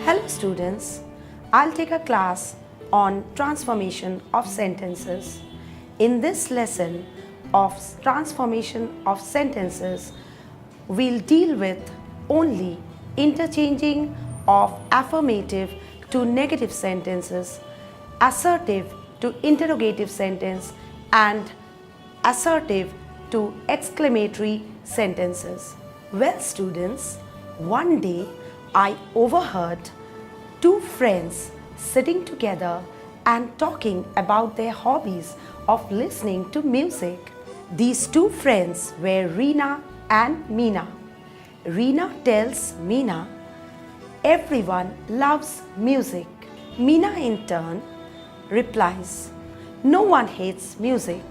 Hello students, I'll take a class on transformation of sentences. In this lesson of transformation of sentences, we'll deal with only interchanging of affirmative to negative sentences, assertive to interrogative sentence, and assertive to exclamatory sentences. Well students, one day I overheard two friends sitting together and talking about their hobbies of listening to music. These two friends were Reena and Meena. Reena tells Meena, everyone loves music. Meena in turn replies, no one hates music.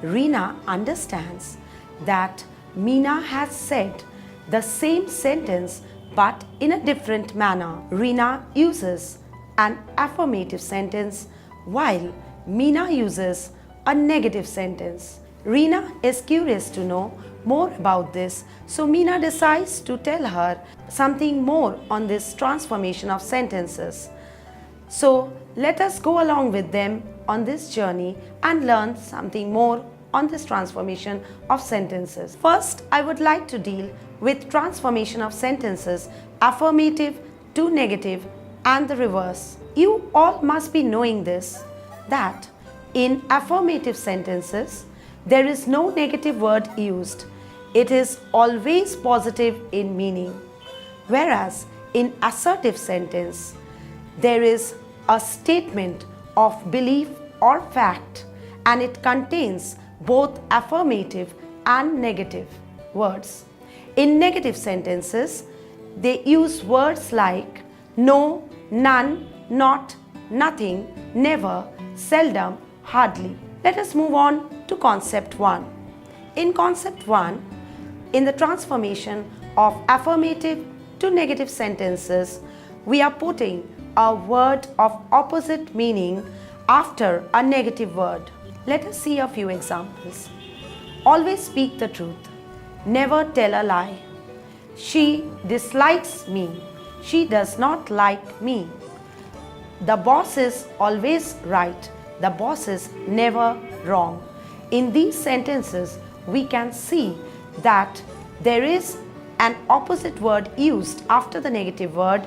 Reena understands that Meena has said the same sentence but in a different manner. Reena uses an affirmative sentence while Meena uses a negative sentence. Reena is curious to know more about this, so Meena decides to tell her something more on this transformation of sentences. So let us go along with them on this journey and learn something more on this transformation of sentences. First, I would like to deal with transformation of sentences, affirmative to negative and the reverse. You all must be knowing this, that in affirmative sentences, there is no negative word used. It is always positive in meaning. Whereas in assertive sentence, there is a statement of belief or fact, and it contains both affirmative and negative words. In negative sentences, they use words like no, none, not, nothing, never, seldom, hardly. Let us move on to concept 1. In concept 1, in the transformation of affirmative to negative sentences, we are putting a word of opposite meaning after a negative word. Let us see a few examples. Always speak the truth. Never tell a lie. She dislikes me. She does not like me. The boss is always right. The boss is never wrong. In these sentences, we can see that there is an opposite word used after the negative word,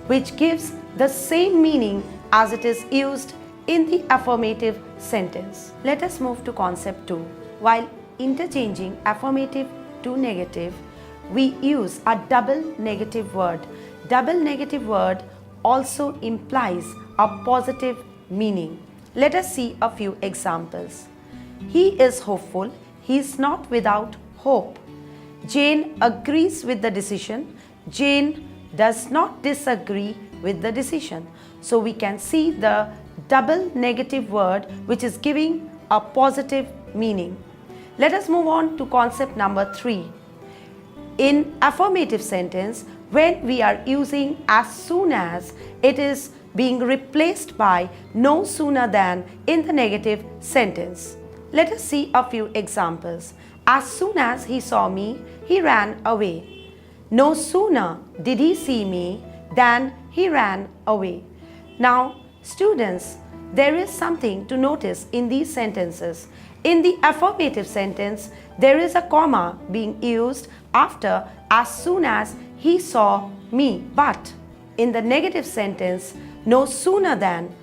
which gives the same meaning as it is used in the affirmative sentence. Let us move to concept 2. While interchanging affirmative to negative, we use a double negative word. Double negative word also implies a positive meaning. Let us see a few examples. He is hopeful. He is not without hope. Jane agrees with the decision. Jane does not disagree with the decision. So we can see the double negative word which is giving a positive meaning. Let us move on to concept number 3. In affirmative sentence, when we are using as soon as, it is being replaced by no sooner than in the negative sentence. Let us see a few examples. As soon as he saw me, he ran away. No sooner did he see me than he ran away. Now, students, there is something to notice in these sentences. In the affirmative sentence, there is a comma being used after as soon as he saw me. But in the negative sentence, no sooner than,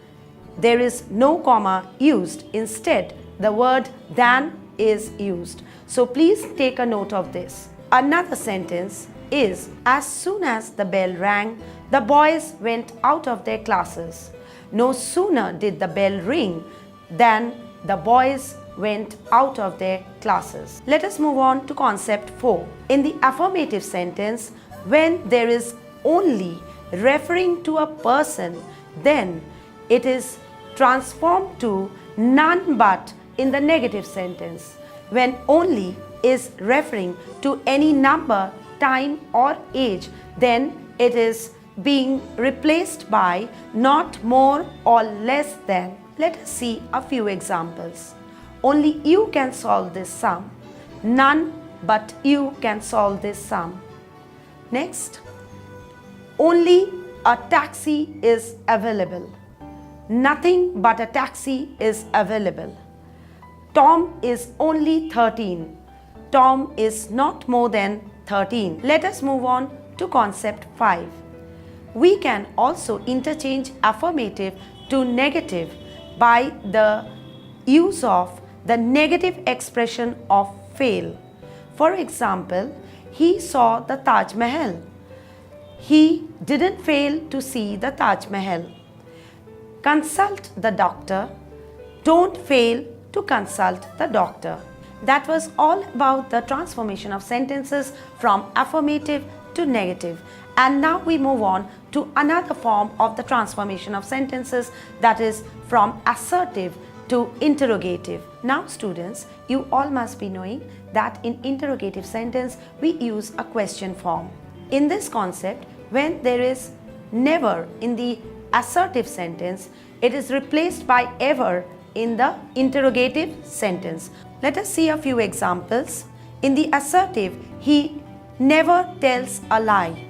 there is no comma used. Instead, the word than is used. So please take a note of this. Another sentence is, as soon as the bell rang, the boys went out of their classes. No sooner did the bell ring than the boys went out of their classes. Let us move on to concept 4. In the affirmative sentence, when there is only referring to a person, then it is transformed to none but in the negative sentence. When only is referring to any number, time or age, then it is being replaced by not more or less than. Let us see a few examples. Only you can solve this sum. None but you can solve this sum. Next, only a taxi is available. Nothing but a taxi is available. Tom is only 13. Tom is not more than 13. Let us move on to concept 5. We can also interchange affirmative to negative by the use of the negative expression of fail. For example, he saw the Taj Mahal. He didn't fail to see the Taj Mahal. Consult the doctor. Don't fail to consult the doctor. That was all about the transformation of sentences from affirmative to negative. And now we move on to another form of the transformation of sentences, that is from assertive to interrogative. Now students, you all must be knowing that in interrogative sentence we use a question form. In this concept, when there is never in the assertive sentence, it is replaced by ever in the interrogative sentence. Let us see a few examples. In the assertive, he never tells a lie.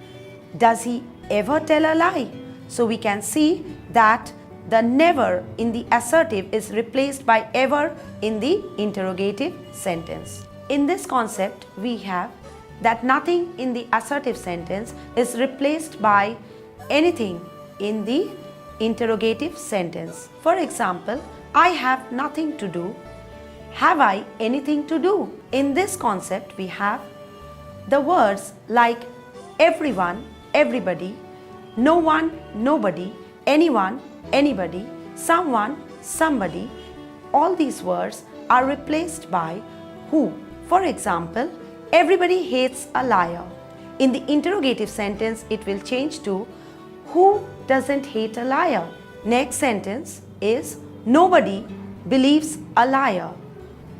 Does he ever tell a lie? So we can see that the never in the assertive is replaced by ever in the interrogative sentence. In this concept, we have that nothing in the assertive sentence is replaced by anything in the interrogative sentence. For example, I have nothing to do. Have I anything to do? In this concept, we have the words like everyone, everybody, no one, nobody, anyone, anybody, someone, somebody. All these words are replaced by who. For example, everybody hates a liar. In the interrogative sentence, it will change to who doesn't hate a liar. Next sentence is nobody believes a liar.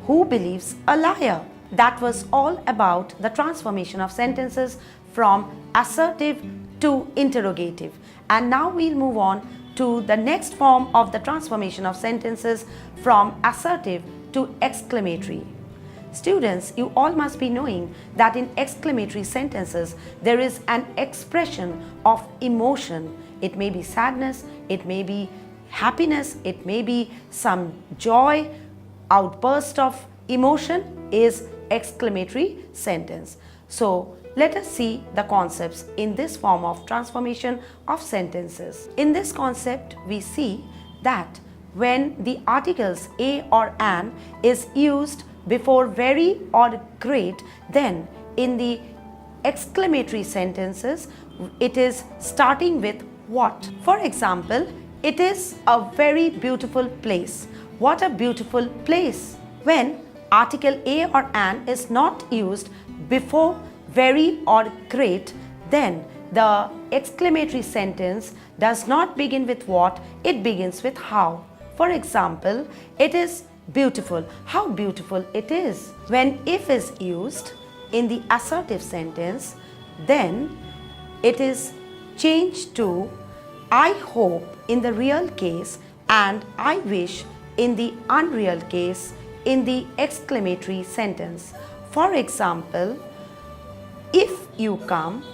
Who believes a liar? That was all about the transformation of sentences from assertive to interrogative. And now we'll move on to the next form of the transformation of sentences from assertive to exclamatory. Students, you all must be knowing that in exclamatory sentences, there is an expression of emotion. It may be sadness, it may be happiness, it may be some joy, outburst of emotion is exclamatory sentence. So let us see the concepts in this form of transformation of sentences. In this concept, we see that when the articles a or an is used before very or great, then in the exclamatory sentences, it is starting with what. For example, it is a very beautiful place. What a beautiful place. When article a or an is not used before very or great, then the exclamatory sentence does not begin with what, it begins with how. For example, it is beautiful. How beautiful it is. When if is used in the assertive sentence, then it is changed to I hope in the real case and I wish in the unreal case in the exclamatory sentence. For example, if you come,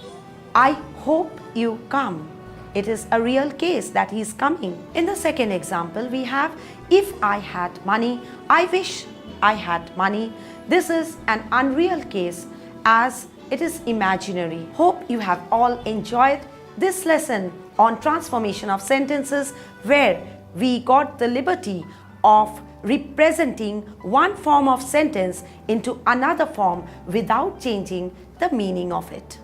I hope you come. It is a real case that he is coming. In the second example, we have if I had money, I wish I had money. This is an unreal case as it is imaginary. Hope you have all enjoyed this lesson on transformation of sentences, where we got the liberty of representing one form of sentence into another form without changing the meaning of it.